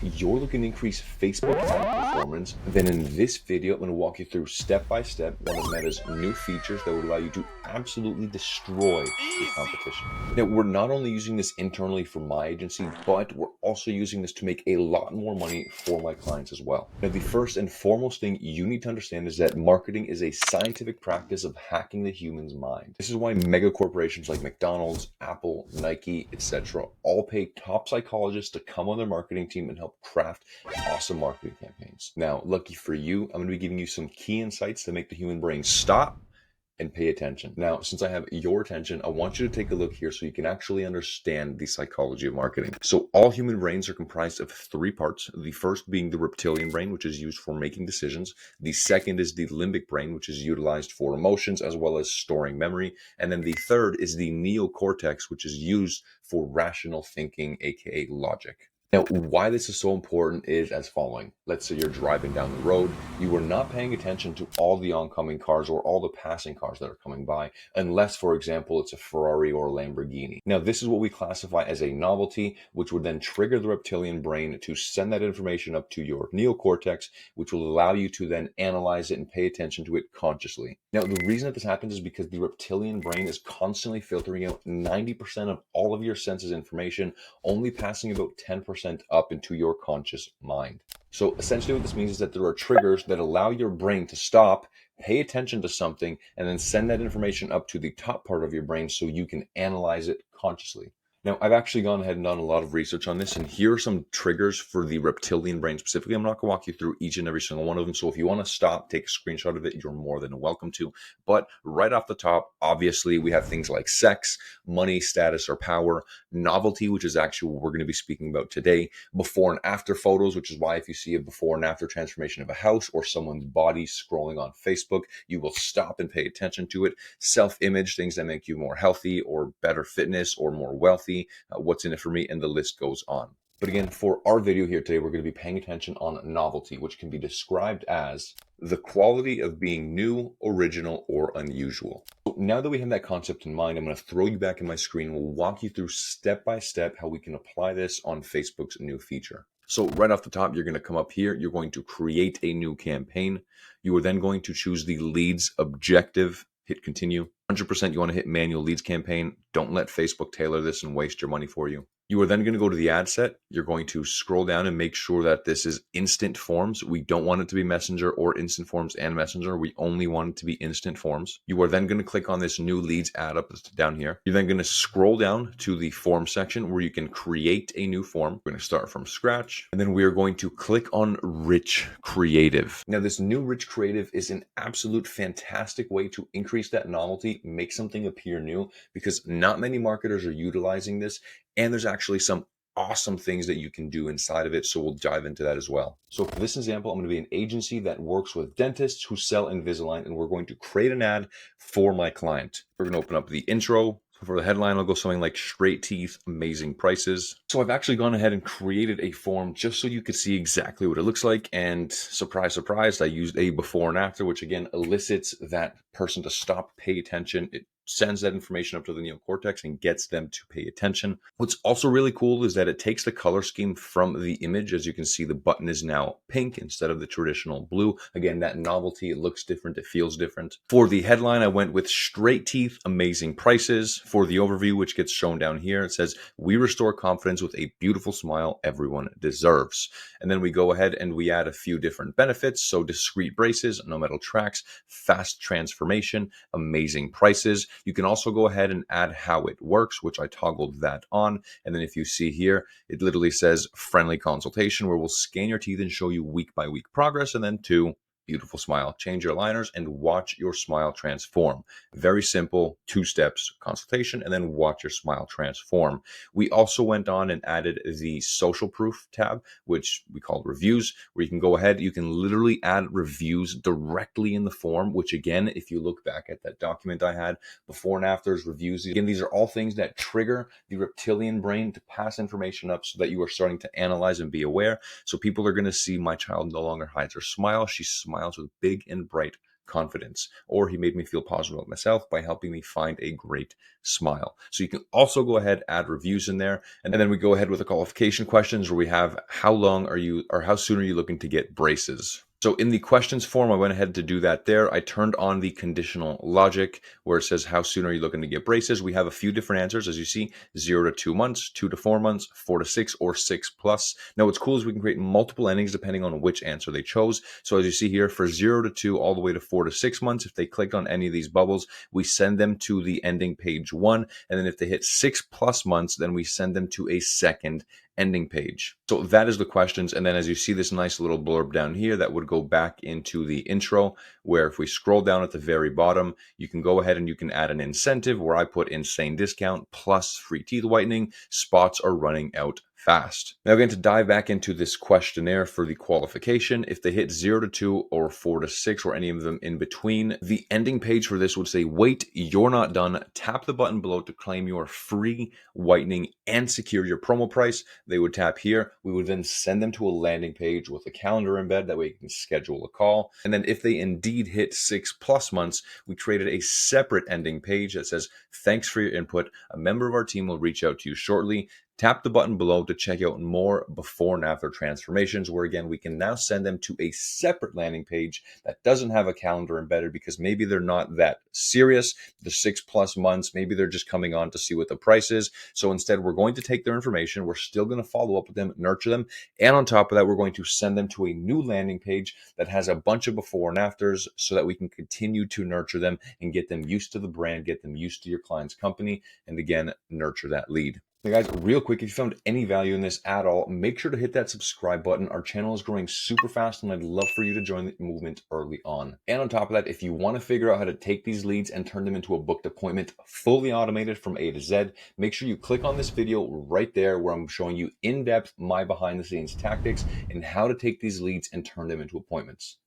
you're looking to increase Facebook ad performance, then in this video, I'm going to walk you through step by step one of Meta's new features that would allow you to absolutely destroy the competition. Now, we're not only using this internally for my agency, but we're also using this to make a lot more money for my clients as well. Now, the first and foremost thing you need to understand is that marketing is a scientific practice of hacking the human's mind. This is why mega corporations like McDonald's, Apple, Nike, etc. all pay top psychologists to come on their marketing team and help craft awesome marketing campaigns. Now, lucky for you, I'm going to be giving you some key insights to make the human brain stop and pay attention. Now, since I have your attention, I want you to take a look here so you can actually understand the psychology of marketing. So all human brains are comprised of three parts. The first being the reptilian brain, which is used for making decisions. The second is the limbic brain, which is utilized for emotions as well as storing memory. And then the third is the neocortex, which is used for rational thinking, aka logic. Now, why this is so important is as following. Let's say you're driving down the road, you are not paying attention to all the oncoming cars or all the passing cars that are coming by, unless, for example, it's a Ferrari or a Lamborghini. Now, this is what we classify as a novelty, which would then trigger the reptilian brain to send that information up to your neocortex, which will allow you to then analyze it and pay attention to it consciously. Now, the reason that this happens is because the reptilian brain is constantly filtering out 90% of all of your senses information, only passing about 10% up into your conscious mind. So essentially what this means is that there are triggers that allow your brain to stop, pay attention to something, and then send that information up to the top part of your brain so you can analyze it consciously. Now, I've actually gone ahead and done a lot of research on this, and here are some triggers for the reptilian brain specifically. I'm not going to walk you through each and every single one of them, so if you want to stop, take a screenshot of it, you're more than welcome to. But right off the top, obviously, we have things like sex, money, status, or power, novelty, which is actually what we're going to be speaking about today, before and after photos, which is why if you see a before and after transformation of a house or someone's body scrolling on Facebook, you will stop and pay attention to it. Self-image, things that make you more healthy or better fitness or more wealthy. What's in it for me, and the list goes on. But again, for our video here today, we're going to be paying attention on novelty, which can be described as the quality of being new, original, or unusual. So now that we have that concept in mind, I'm going to throw you back in my screen and we'll walk you through step by step how we can apply this on Facebook's new feature. So right off the top, you're going to come up here, you're going to create a new campaign. You are then going to choose the leads objective, hit continue. 100% you want to hit manual leads campaign. Don't let Facebook tailor this and waste your money for you. You are then going to go to the ad set. You're going to scroll down and make sure that this is instant forms. We don't want it to be messenger or instant forms and messenger. We only want it to be instant forms. You are then going to click on this new leads ad up down here. You're then going to scroll down to the form section where you can create a new form. We're going to start from scratch. And then we are going to click on Rich Creative. Now, this new Rich Creative is an absolute fantastic way to increase that novelty, make something appear new, because not many marketers are utilizing this. And there's actually some awesome things that you can do inside of it. So we'll dive into that as well. So for this example, I'm going to be an agency that works with dentists who sell Invisalign, and we're going to create an ad for my client. We're going to open up the intro. So for the headline, I'll go something like straight teeth, amazing prices. So I've actually gone ahead and created a form just so you could see exactly what it looks like. And surprise, surprise, I used a before and after, which again elicits that person to stop, pay attention. It sends that information up to the neocortex and gets them to pay attention. What's also really cool is that it takes the color scheme from the image. As you can see, the button is now pink instead of the traditional blue. Again, that novelty, it looks different, it feels different. For the headline, I went with straight teeth, amazing prices. For the overview, which gets shown down here, it says, we restore confidence with a beautiful smile everyone deserves. And then we go ahead and we add a few different benefits. So discreet braces, no metal tracks, fast transformation, amazing prices. You can also go ahead and add how it works, which I toggled that on. And then if you see here, it literally says friendly consultation, where we'll scan your teeth and show you week by week progress. And then 2, beautiful smile, change your aligners and watch your smile transform. Very simple, 2 steps, consultation, and then watch your smile transform. We also went on and added the social proof tab, which we call reviews, where you can go ahead, you can literally add reviews directly in the form, which again, if you look back at that document I had, before and afters, reviews, again, these are all things that trigger the reptilian brain to pass information up so that you are starting to analyze and be aware. So people are going to see my child no longer hides her smile. She smiles with big and bright confidence, or he made me feel positive about myself by helping me find a great smile. So you can also go ahead, add reviews in there. And then we go ahead with the qualification questions where we have how long are you, or how soon are you looking to get braces? So in the questions form, I went ahead to do that there. I turned on the conditional logic where it says, how soon are you looking to get braces? We have a few different answers, as you see, 0 to 2 months, 2 to 4 months, 4 to 6, or 6 plus. Now, what's cool is we can create multiple endings depending on which answer they chose. So as you see here, for 0 to 2 all the way to 4 to 6 months, if they click on any of these bubbles, we send them to the ending page 1. And then if they hit 6 plus months, then we send them to a second ending page. So that is the questions. And then as you see this nice little blurb down here, that would go back into the intro, where if we scroll down at the very bottom, you can go ahead and you can add an incentive where I put insane discount plus free teeth whitening. Spots are running out fast. Now, again, to dive back into this questionnaire for the qualification, if they hit 0 to 2 or 4 to 6 or any of them in between, the ending page for this would say, wait, you're not done. Tap the button below to claim your free whitening and secure your promo price. They would tap here. We would then send them to a landing page with a calendar embed. That way you can schedule a call. And then if they indeed hit 6 plus months, we created a separate ending page that says, thanks for your input. A member of our team will reach out to you shortly. Tap the button below to check out more before and after transformations, where again, we can now send them to a separate landing page that doesn't have a calendar embedded because maybe they're not that serious, the 6 plus months, maybe they're just coming on to see what the price is. So instead, we're going to take their information, we're still going to follow up with them, nurture them. And on top of that, we're going to send them to a new landing page that has a bunch of before and afters so that we can continue to nurture them and get them used to the brand, get them used to your client's company, and again, nurture that lead. Now guys, real quick, if you found any value in this at all, make sure to hit that subscribe button. Our channel is growing super fast and I'd love for you to join the movement early on. And on top of that, if you want to figure out how to take these leads and turn them into a booked appointment, fully automated from A to Z, make sure you click on this video right there where I'm showing you in depth my behind the scenes tactics and how to take these leads and turn them into appointments.